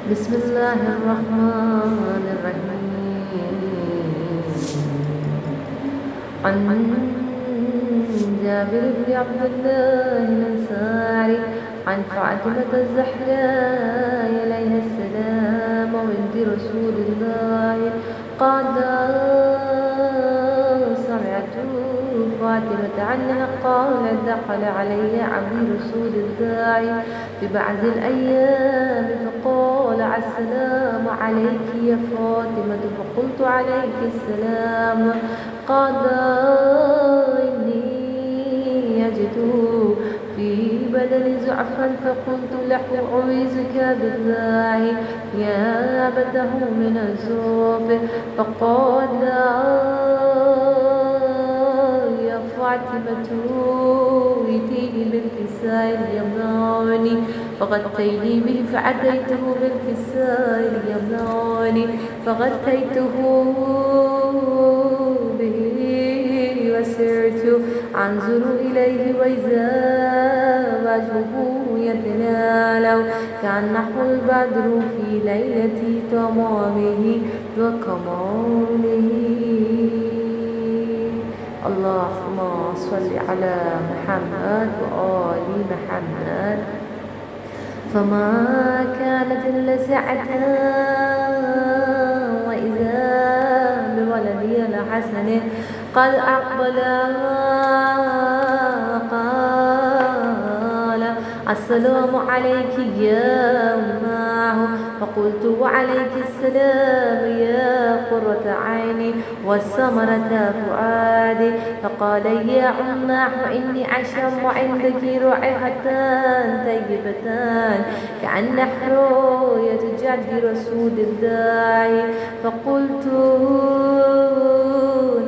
بسم الله الرحمن الرحيم. عن جابر بن عبد الله الأنصاري عن فاطمة الزهراء عليها السلام بنت رسول الله قال سمعت فاطمة عنها قالت دخل علي عبد رسول الله في بعض الأيام فقال السلام عليك يا فاطمة فقلت عليك السلام قال إني أجد في بدني ضعفا فقلت له أعوذك بالله يا أبته من الزوف فقال يا فاطمة ائتيني بالكساء اليماني فغطيني به فأتيته بالكساء اليماني فغطيته به وسرت أنظر إليه وإذا وجهه يتلالو كأنه البدر في ليلة تمامه وكماله. اللهم صل على محمد وآل محمد. فما كانت إلا ساعة وإذا بولدي الحسن قد أقبل قال السلام عليك يا أماه فقلت وعليك السلام يا قرة عيني وثمرة فؤادي فقال يا أماه إني أشم عندك رائحتان طيبتان كأن حروية جد رسول الله فقلت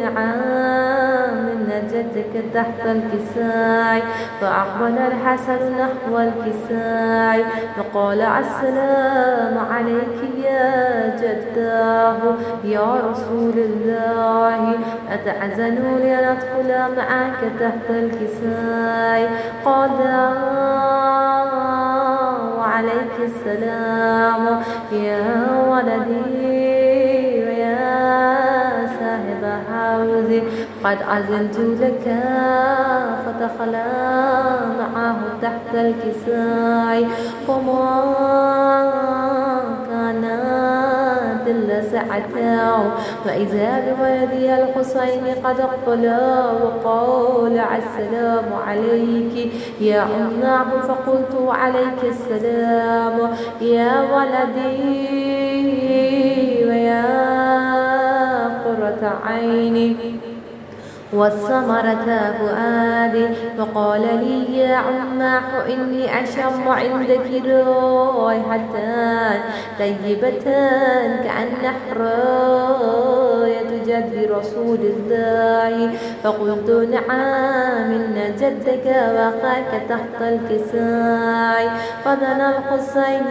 نعم إن جدك تحت الكساء فأقبل الحسن نحو الكساء فقال السلام عليك يا جداه يا رسول الله أتأذن لي أن أدخل معك تحت الكساء قال وعليك السلام يا ولدي حوزي قد أذنت لك فدخلا معه تحت الكساء فما كانت إلا ساعته فإذا بولدي الحسين قد أقبل وقال السلام عليك يا أماه فقلت وعليك السلام يا ولدي ويا قرة عيني والثمرة فؤادي فقال لي يا عماه إني أشم عندك رائحتان طيبتان كأن حراية جد رسول الله فقلت نعم إن جدك وقاك تحت الكساء فدنا الحسين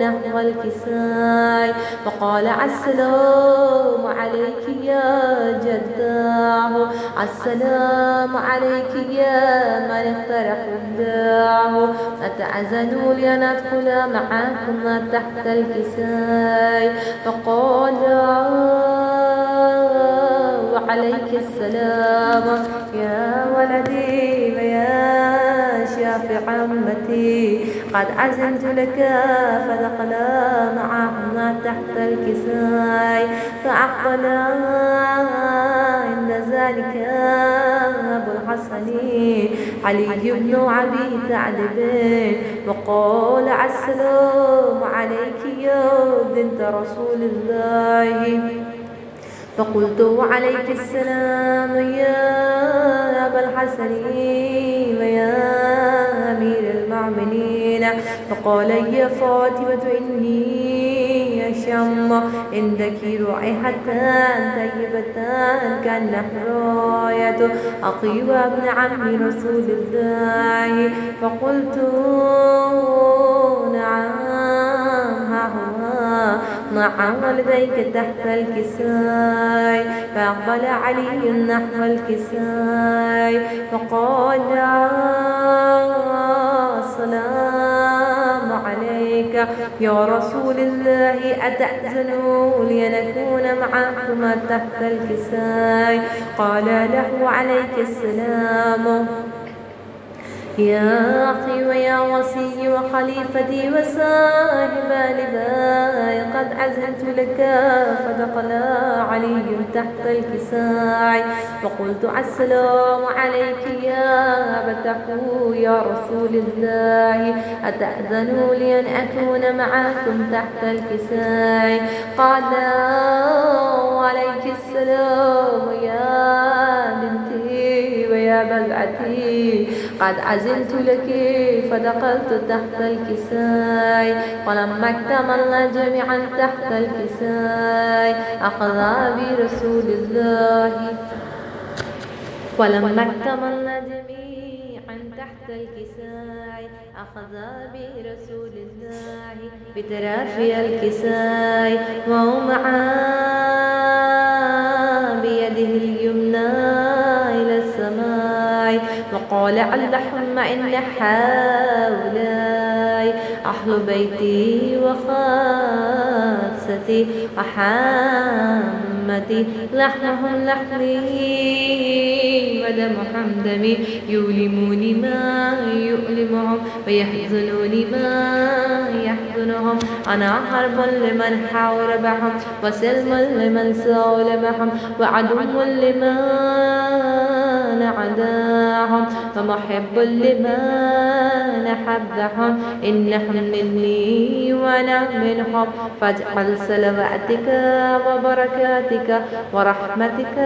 نحو الكساء فقال السلام عليك يا جداه السلام عليك يا من اخترق الداه أتأذنوا لي أن أدخل معكما تحت الكساء فقال وعليك السلام يا ولدي ويا شافع أمتي قد أذنت لك فدخلا معهما تحت الكساء فأقبلا عند ذلك أبو الحسن علي بن أبي طالب وقال السلام عليك يا بنت رسول الله فقلت وعليك السلام يا أبا الحسن ويا أمير المؤمنين فقال يا فاطمة إني أشم عندك رائحتان طيبتان كأن حراية أخي وابن عم رسول الله فقلت نعم مع والديك تحت الكساء فأقبل علي نحو الكساء فقال السلام عليك يا رسول الله أتأذن لي أن أكون معكما تحت الكساء؟ قال له عليك السلام يا أخي ويا وصي وخليفتي وصاحب لباي، قد أذنت لك. فدخل علي تحت الكساء وقلت السلام عليك يا أبته يا رسول الله، أتأذن لي أن أكون معكم تحت الكساء؟ قال عليك السلام يا بنتي ويا بلعتي، قد عزلت لك. فدخلت تحت الكساء ولما اكتملنا جميعا تحت الكساء أخذ برسول الله تحت الكساء أخذ برسول الله بترافي الكساء ووضع بيده اليمنى إلى السماء وقال اللهم إن هؤلاء أهل بيتي وخاصتي وحامتي، لحمهم لحمي ودمهم دمي، يؤلموني ما يؤلمهم ويحزنوني ما يحزنهم. أنا حرب لمن حاربهم وسلم لمن سالمهم وعدو لمن عداهم ومحب لمن أحبهم، إنهم مني وأنا منهم. فاجعل صلواتك وبركاتك ورحمتك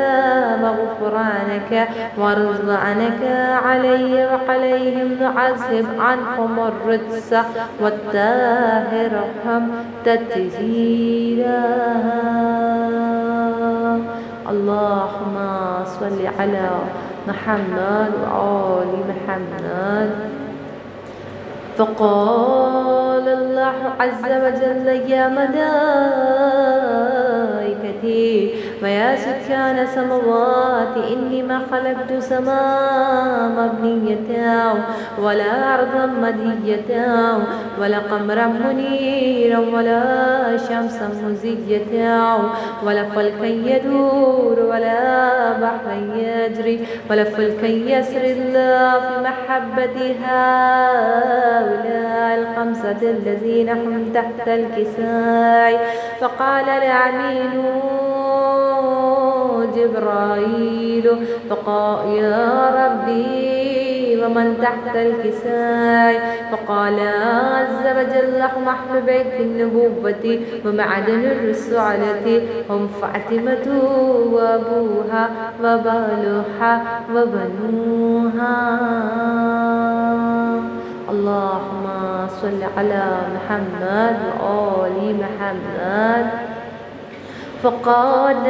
وغفرانك ورضوانك علي وعليهم، وعذب عنهم الرجس وطهرهم تطهيرا. اللهم صل على محمد وآل محمد. فقال الله عز وجل يا ملائكتي ويا سكان سموات، إني ما خلقت سماء مبنية ولا أرضا مدهية ولا قمرا منيرا ولا شمسا مزية ولا فلكا يدور ولا بحرا يجري ولا فلكا يسري الله في محبة هؤلاء الخمسة الذين هم تحت الكساء. فقال الأمين جبرائيل فقال يا ربي ومن تحت الكساء؟ فقال عز وجل هم أهل بيت النبوة ومعدن الرسالة، هم فاطمة وأبوها وبالها وبنوها. اللهم صل على محمد وآل محمد. فقال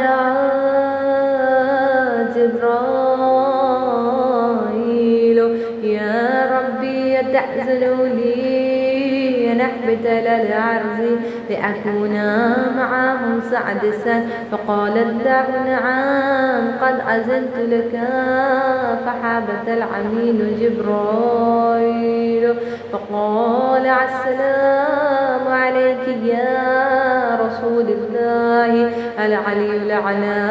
جبرائيل يا ربي أتأذن لي أن أهبط إلى الأرض لأكون معهم سادسا؟ فقال الله نعم قد أذنت لك. فحابت الأمين جبرائيل فقال السلام عليك يا رسول الله، العلي الأعلى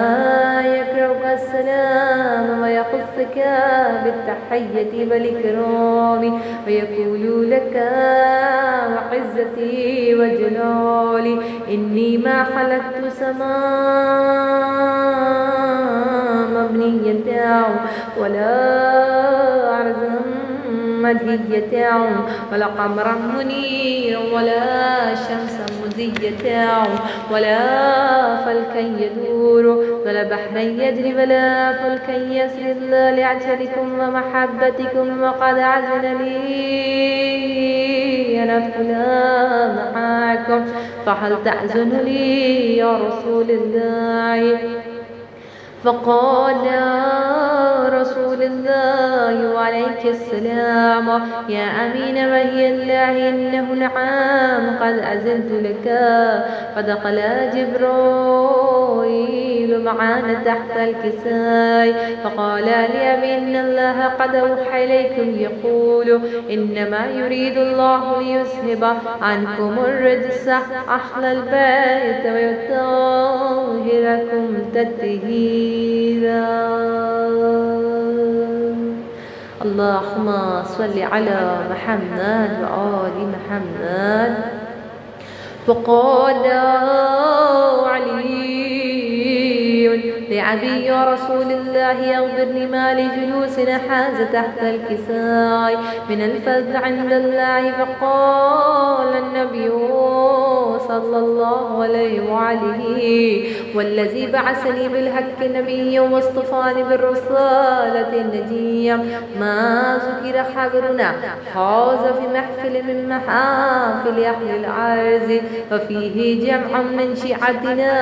يقرأك السلام ويخصك بالتحية والإكرام ويقول لك وعزتي وجلالي إني ما خلقت سماء مبنية ولا أرضا مدهية ولا قمرا منيرا ولا شمسا مزية ولا فلكا يدور ولا بحرا يجري ولا فلكا يسري لأجلكم ومحبتكم، وقد أذن لي أن أدخل معكم، فهل تأذن لي يا رسول الله؟ فقال رسول الله وعليك السلام يا أمين وهي الله إنه نعم قد أذنت لك فدخل جبرائيل معنا تحت الكساء فقال لي إن الله قد أوحى إليكم يقول إنما يريد الله ليذهب عنكم الرجس أهل البيت ويطهركم تطهيرا. اللهم صل على محمد وآل محمد. فقال علي لأبي يا رسول الله أخبرني ما لجلوس نحاز تحت الكساء من الفزع عند الله. فقال النبي صلى الله عليه وآله والذي بعثني بالحق نبيا واصطفاني بالرسالة النجية ما ذكر خبرنا حاز في محفل من محافل أهل الأرض وفيه جمع من شيعتنا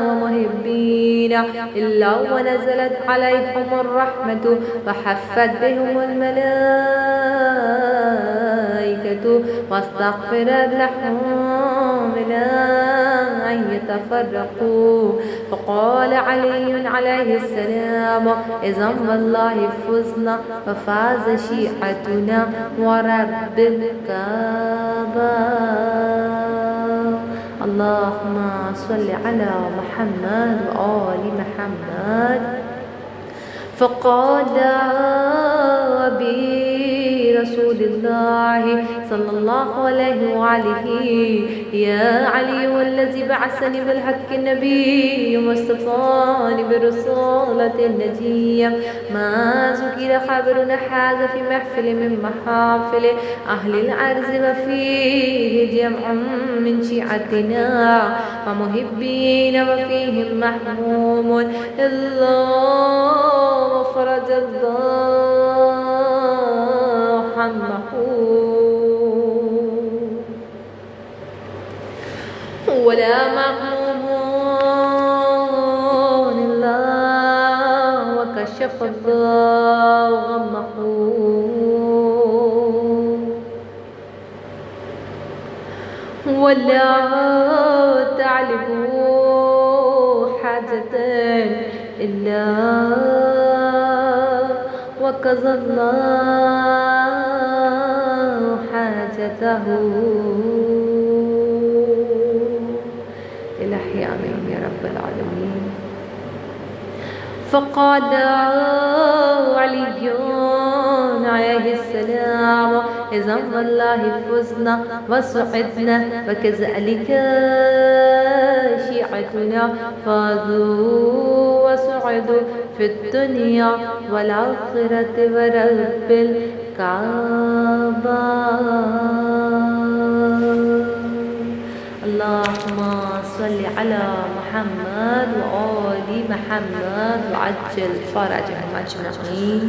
ومحبينا إلا ونزلت عليهم الرحمة وحفت بهم الملائكة واستغفرت لهم من أن يتفرقوا. فقال علي عليه السلام إذا والله فزنا وفاز شيعتنا ورب الكعبة. اللهم صل على محمد وآل محمد. فقال أبي رسول الله صلى الله عليه وآله يا علي والذي بعثني بالحق النبي واصطفاني بالرسالة النجية ما ذكر خبر نحاز في محفل من محافل أهل الأرض وفيه جمع من شيعتنا ومحبين وفيهم محموم إلا فرج الله عنه ولا مغموم إلا وكشف الله غمه ولا تعلبوا حاجة إلا وقضى الله حاجته. إلهي آمين يا رب العالمين. فقال علي عليه السلام إذا والله فزنا وسعدنا وكذلك شيعتنا فازوا وسعدوا في الدنيا والآخرة ورب الكعبة. اللهم صل على محمد وآل محمد وعجل فرجهم أجمعين.